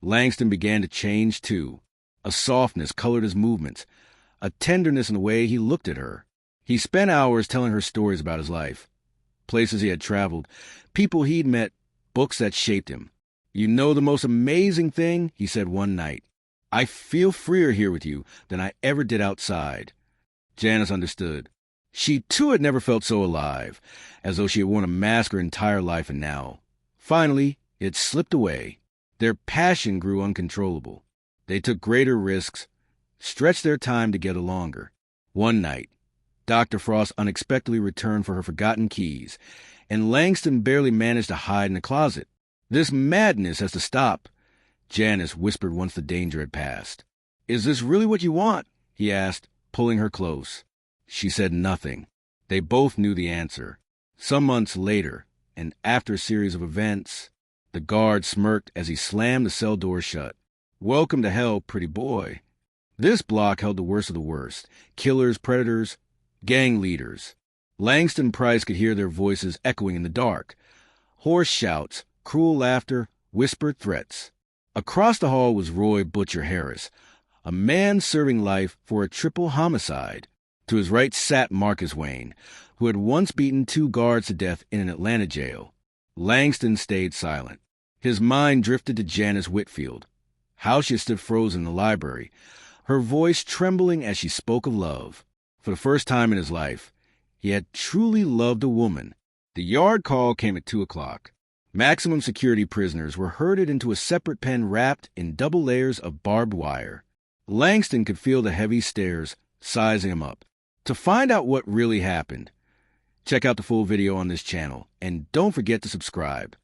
Langston began to change, too. A softness colored his movements, a tenderness in the way he looked at her. He spent hours telling her stories about his life, places he had traveled, people he'd met, books that shaped him. "You know the most amazing thing?" he said one night. "I feel freer here with you than I ever did outside." Janice understood. She, too, had never felt so alive, as though she had worn a mask her entire life, and now, finally, it slipped away. Their passion grew uncontrollable. They took greater risks, stretched their time together longer. One night, Dr. Frost unexpectedly returned for her forgotten keys, and Langston barely managed to hide in the closet. "This madness has to stop," Janice whispered once the danger had passed. "Is this really what you want?" he asked, pulling her close. She said nothing. They both knew the answer. Some months later, and after a series of events, the guard smirked as he slammed the cell door shut. "Welcome to hell, pretty boy." This block held the worst of the worst. Killers, predators, gang leaders. Langston Price could hear their voices echoing in the dark. Hoarse shouts, cruel laughter, whispered threats. Across the hall was Roy Butcher Harris, a man serving life for a triple homicide. To his right sat Marcus Wayne, who had once beaten 2 guards to death in an Atlanta jail. Langston stayed silent. His mind drifted to Janice Whitfield. How she stood frozen in the library, her voice trembling as she spoke of love. For the first time in his life, he had truly loved a woman. The yard call came at 2 o'clock. Maximum security prisoners were herded into a separate pen wrapped in double layers of barbed wire. Langston could feel the heavy stares sizing him up. To find out what really happened, check out the full video on this channel, and don't forget to subscribe.